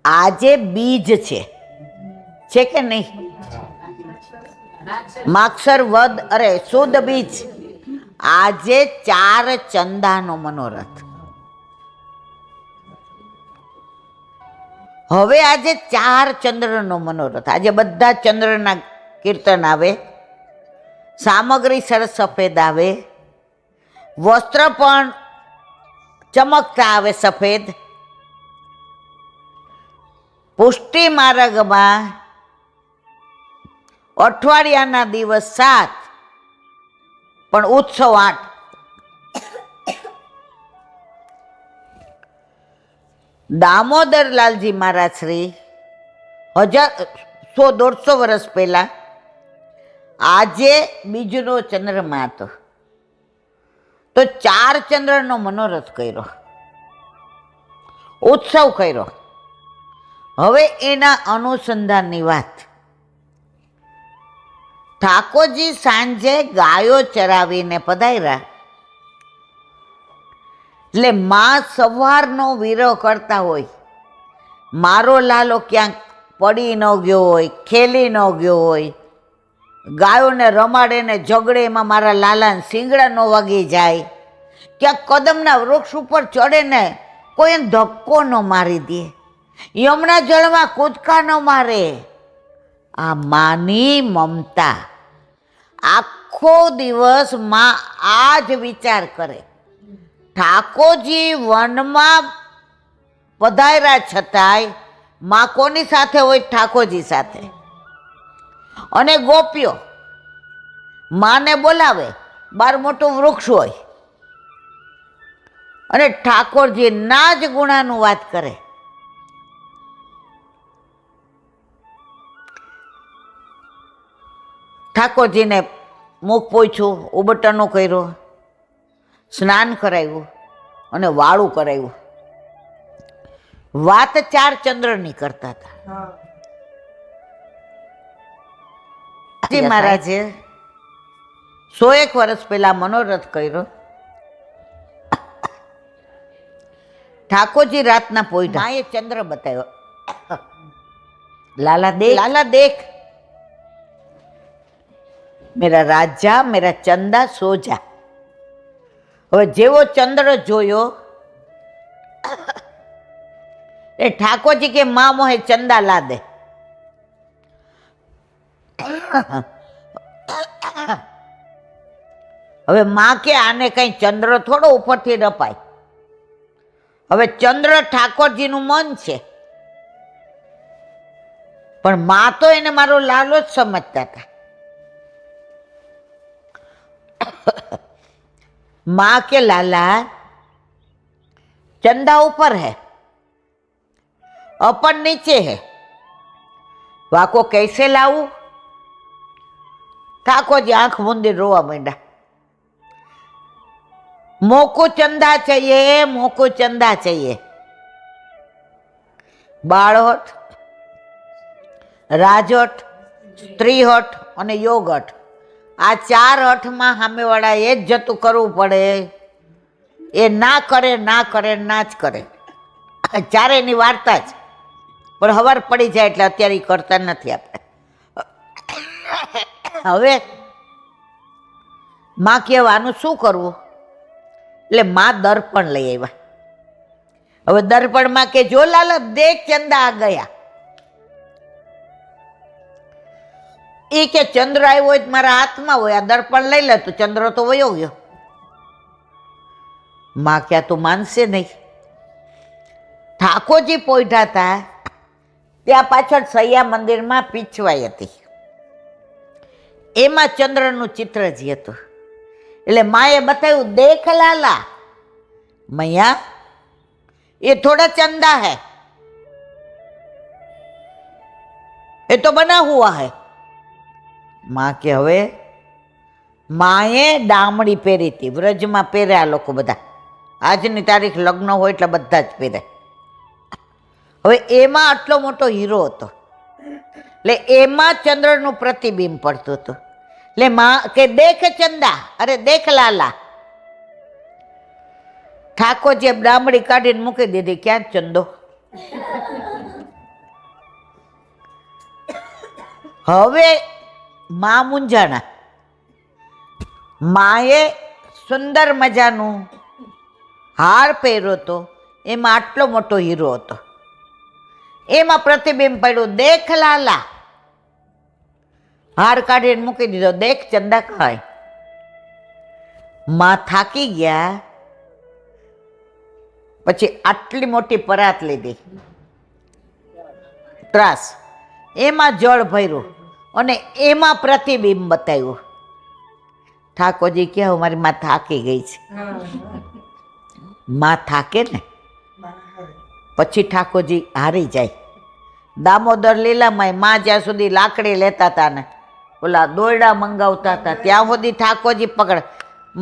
આજે બીજ છે કે નહીં? માક્ષર વદ અરે શુદ્ધ બીજ. આજે 4 ચંદાનો મનોરથ. હવે આજે 4 ચંદ્રનો મનોરથ. આજે બધા ચંદ્રના કીર્તન આવે, સામગ્રી સરસ સફેદ આવે, વસ્ત્ર પણ ચમકતા આવે સફેદ. પુષ્ટિ માર્ગમાં અઠવાડિયાના દિવસ 7 પણ ઉત્સવ 8. દામોદરલાલજી મહારાજ શ્રી 100-150 વર્ષ પહેલા આજે બીજનો ચંદ્રમા હતો તો 4 ચંદ્રનો મનોરથ કર્યો, ઉત્સવ કર્યો. હવે એના અનુસંધાનની વાત. ઠાકોરજી સાંજે ગાયો ચરાવીને પધાર્યા એટલે માં સવારનો વિરહ કરતા હોય, મારો લાલો ક્યાંક પડી ન ગયો હોય, ખેલી ન ગયો હોય, ગાયોને રમાડે ને ઝઘડે એમાં મારા લાલાને શીંગડા ન વાગી જાય, ક્યાંક કદમના વૃક્ષ ઉપર ચડે ને કોઈ એને ધક્કો ન મારી દે, યમુના જળમાં કૂદકા ન મારે. આ માની મમતા. આખો દિવસ માં આ જ વિચાર કરે. ઠાકોરજી વનમાં પધાર્યા છતાંય માં કોની સાથે હોય? ઠાકોરજી સાથે. અને ગોપીઓ માને બોલાવે, બાર મોટું વૃક્ષ હોય અને ઠાકોરજી ના જ ગુણાનું વાત કરે. ઠાકોરજીને મુખ પોછું, ઉબટનો કર્યો, સ્નાન કરાવ્યું અને વાળું કરાવ્યું. વાત 4 ચંદ્રની કરતા હતા. મહારાજે 101 વર્ષ પહેલા મનોરથ કર્યો. ઠાકોરજી રાતના પોઈઢા, માએ ચંદ્ર બતાવ્યો. લાલા દેખ, લાલા દેખ, મેરા રાજા મેરા ચંદા સો જા. હવે જેવો ચંદ્ર જોયો એ ઠાકોરજી કે માં મોહે ચંદા લા દે. હવે માં કે આને કઈ ચંદ્ર થોડો ઉપરથી રપાય. હવે ચંદ્ર ઠાકોરજીનું મન છે, પણ માં તો એને મારો લાલો જ સમજતા હતા. माँ के लाला चंदा ऊपर है, अपन नीचे है, वाको कैसे लाऊं? ठाकुर जी आंख मूंदी रोवा मंडा. मोको चंदा चाहिए, मोको चंदा चाहिए. बाळहट, રાજહટ, સ્ત્રીહટ અને યોગહટ, આ 4 હઠમાં સામેવાળા એ જ જતું કરવું પડે. એ ના કરે, ના કરે, ના જ કરે. ચારેયની વાર્તા જ. પણ હવાર પડી જાય એટલે અત્યારે એ કરતા નથી આપણે. હવે માં કહેવાનું શું કરવું? એટલે માં દર્પણ લઈ આવ્યા. હવે દર્પણમાં કે જો લાલા દેખ ચંદા આ ગયા. એ કે ચંદ્ર આવ્યો હોય તો મારા હાથમાં હોય, આ દર્પણ લઈ લે તો ચંદ્ર તો વયો ગયો. માં ક્યાં તું માનશે નહીં. ઠાકોરજી પોઈઢા હતા ત્યાં પાછળ સૈયા મંદિરમાં પીછવાઈ હતી, એમાં ચંદ્રનું ચિત્ર જ હતું. એટલે માએ બતાવ્યું દેખ લાલા, મૈયા ये थोड़ा चंदा है, ये तो बना हुआ है. माँ के હવે માએ ડામડી પહેરી હતી, વ્રજમાં પહેરે આ લોકો બધા. આજની તારીખ લગ્ન હોય એટલે બધા જ પહેરે. હવે એમાં આટલો મોટો હીરો હતો એટલે એમાં ચંદ્રનું પ્રતિબિંબ પડતું હતું. એટલે માં કે દેખ ચંદા, અરે દેખ લાલા. ઠાકોરજીએ ડામડી કાઢીને મૂકી દીધી. ક્યાં ચંદો? હવે મા મૂંઝાણા. માએ સુંદર મજાનું હાર પહેર્યો હતો, એમાં આટલો મોટો હીરો હતો, એમાં પ્રતિબિંબ પડ્યું. દેખ લાલા, હાર કાઢીને મૂકી દીધો. દેખ ચંદા ખાય. માં થાકી ગયા, પછી આટલી મોટી પરાત લીધી, ત્રાસ, એમાં જળ ભર્યું અને એમાં પ્રતિબિંબ બતાવ્યું. ઠાકોરજી કહે મારી માં થાકી ગઈ છે. માં થાકે ને પછી ઠાકોરજી હારી જાય. દામોદર લીલામાં માં જ્યાં સુધી લાકડી લેતા હતા ને ઓલા દોરડા મંગાવતા હતા ત્યાં સુધી ઠાકોરજી પકડ.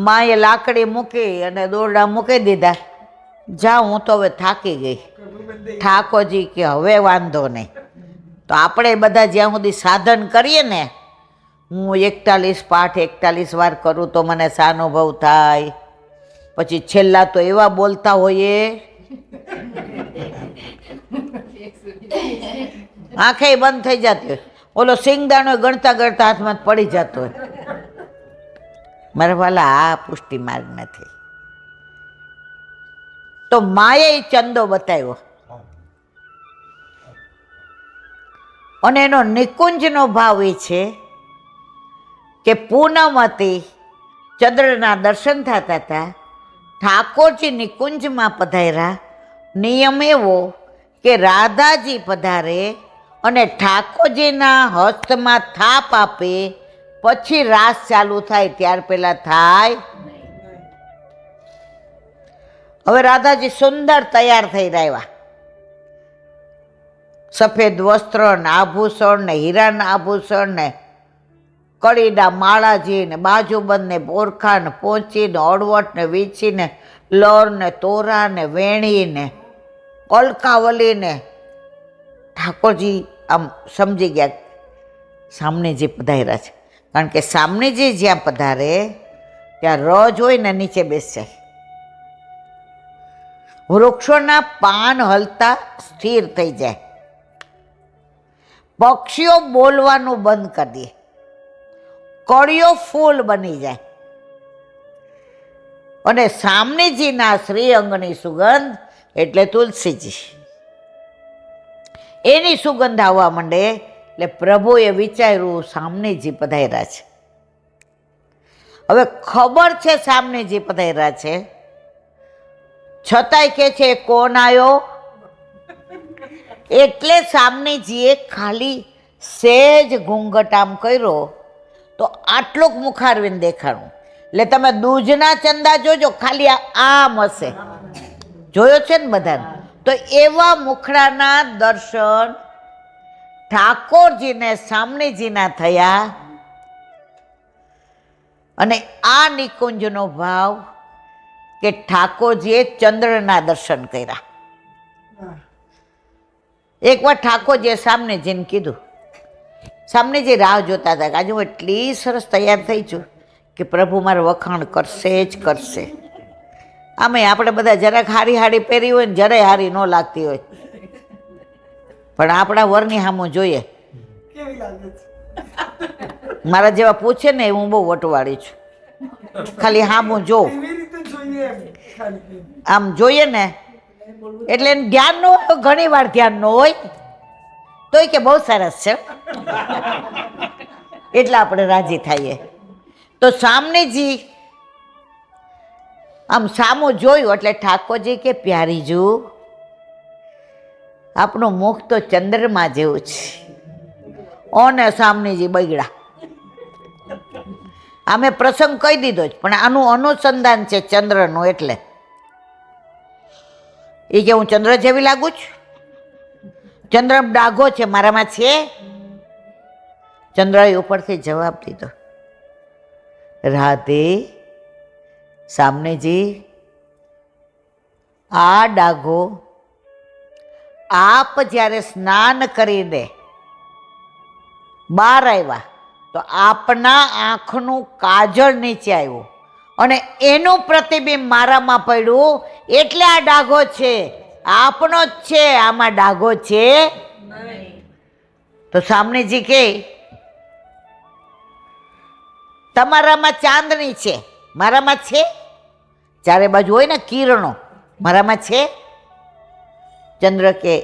માએ લાકડી મૂકી અને દોરડા મૂકી દીધા. જા, હું તો હવે થાકી ગઈ. ઠાકોરજી કે હવે વાંધો નહીં, તો આપણે બધા જ્યાં સુધી સાધન કરીએ ને, હું 41 પાઠ 41 વાર કરું તો મને સાનુભવ થાય. પછી છેલ્લા તો એવા બોલતા હોઈએ, આંખે બંધ થઈ જતી હોય. ઓલો સિંગદાણો ગણતા ગણતા હાથમાં પડી જતો હોય. મારા વાલા, આ પુષ્ટિ માર્ગ નથી. તો માએ ચંદો બતાવ્યો અને એનો નિકુંજનો ભાવ એ છે કે પૂનમ હતી, ચંદ્રના દર્શન થતા હતા. ઠાકોરજી નિકુંજમાં પધાર્યા. નિયમ એવો કે રાધાજી પધારે અને ઠાકોરજીના હસ્તમાં થાપ આપે, પછી રાસ ચાલુ થાય, ત્યાર પહેલા થાય. હવે રાધાજી સુંદર તૈયાર થઈ રહ્યા, સફેદ વસ્ત્ર ને આભૂષણ ને હીરાના આભૂષણ ને કડીના માળાજી ને બાજુબંધ ને બોરખા ને પોંચી ને અડવટ ને વીછી ને લર ને તોરા ને વેણી ને કલકાવલી ને. ઠાકોરજી આમ સમજી ગયા સામનેજી પધાર્યા છે. કારણ કે સામનેજી જ્યાં પધારે ત્યાં રજ હોય ને નીચે બેસી જાય. વૃક્ષોના પાન હલતા સ્થિર થઈ જાય, પક્ષીઓ બોલવાનું બંધ કરી દે, કળીઓ ફૂલ બની જાય અને સામનેજીના શ્રી અંગની સુગંધ એટલે તુલસીજી, એની સુગંધ આવવા માંડે. એટલે પ્રભુએ વિચાર્યું સામનેજી પધાર્યા છે. હવે ખબર છે સામનેજી પધાર્યા છે, છતાંય કે છે કોણ આવ્યો? એટલે સામનેજીએ ખાલી સેજ ઘૂંઘટ આમ કર્યો તો આટલુંક મુખારવીને દેખાણું. એટલે તમે દૂજના ચંદા જોજો, ખાલી આમ હશે, જોયો છે ને બધાને? તો એવા મુખડાના દર્શન ઠાકોરજીને સામનેજીના થયા. અને આ નિકુંજનો ભાવ કે ઠાકોરજીએ ચંદ્રના દર્શન કર્યા. એકવાર ઠાકોરજીએ સામનેજીને કીધું, સામનેજી રાહ જોતા હતા કે આજે હું એટલી સરસ તૈયાર થઈ છું કે પ્રભુ મારે વખાણ કરશે જ કરશે. આમે આપણે બધા જરાક હારી હારી પહેરી હોય ને જરાય હારી ન લાગતી હોય, પણ આપણા વરની સામું જોઈએ. મારા જેવા પૂછે ને હું બહુ વટવાળી છું, ખાલી સામું જોઉં, આમ જોઈએ ને એટલે એને ધ્યાન ન હોય, ઘણી વાર ધ્યાન ન હોય તોય કે બહુ સરસ છે, એટલે આપણે રાજી થઈએ. તો સામનેજી આમ સામું જોયું એટલે ઠાકોરજી કે પ્યારીજુ, આપણું મુખ તો ચંદ્રમા જેવું છે. ઓને સામનેજી બગડા. આમે પ્રસંગ કહી દીધો જ, પણ આનું અનુસંધાન છે ચંદ્રનું. એટલે એ કે હું ચંદ્ર જેવી લાગુ છું? ચંદ્ર ડાઘો છે, મારામાં છે? ચંદ્રએ ઉપરથી જવાબ દીધો, રાધે સામનેજી, આ ડાઘો આપ જ્યારે સ્નાન કરીને બહાર આવ્યા તો આપના આંખનું કાજળ નીચે આવ્યું અને એનું પ્રતિબિંબ મારામાં પડ્યું, એટલે આ ડાઘો છે. આપણો જ છે, આમાં ડાઘો છે. તો સામનેજી કે તમારામાં ચાંદની છે, મારામાં છે? ચારે બાજુ હોય ને કિરણો, મારામાં છે? ચંદ્ર કે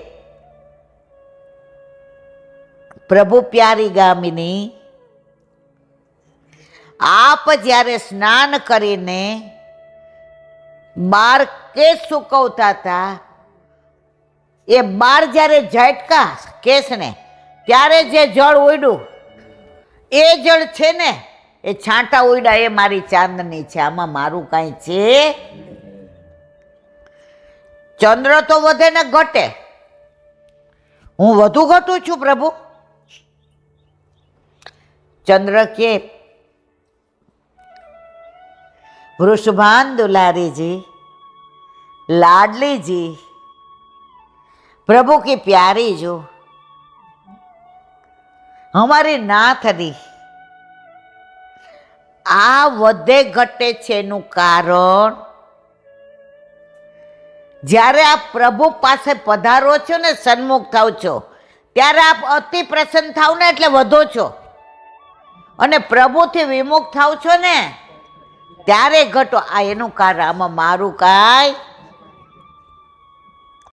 પ્રભુ પ્યારી ગામિની, આપ જ્યારે સ્નાન કરીને બાર કેસ સૂકવતા હતા, એ બાર જ્યારે ઝટકા કેસને, ત્યારે જે જળ ઉડ્યું એ જળ છે ને, એ છાંટા ઉડ્યા, એ મારી ચાંદની છે. આમાં મારું કાંઈ છે? ચંદ્ર તો વધે ને ઘટે, હું વધુ ઘટું છું પ્રભુ? ચંદ્ર કે वृषभान दुलारी जी, लाडली जी, प्रभु की प्यारी जो हमारी नाथ दी, आ વધે ઘટે છે એનું કારણ, જ્યારે આપ પ્રભુ પાસે પધારો છો ને, સન્મુખ થાવ છો, ત્યારે આપ અતિ પ્રસન્ન થાવ ને એટલે વધો છો, અને પ્રભુથી વિમુખ થાવ છો ને ત્યારે ઘટો. આ એનું કારણ. આમાં મારું કાંઈ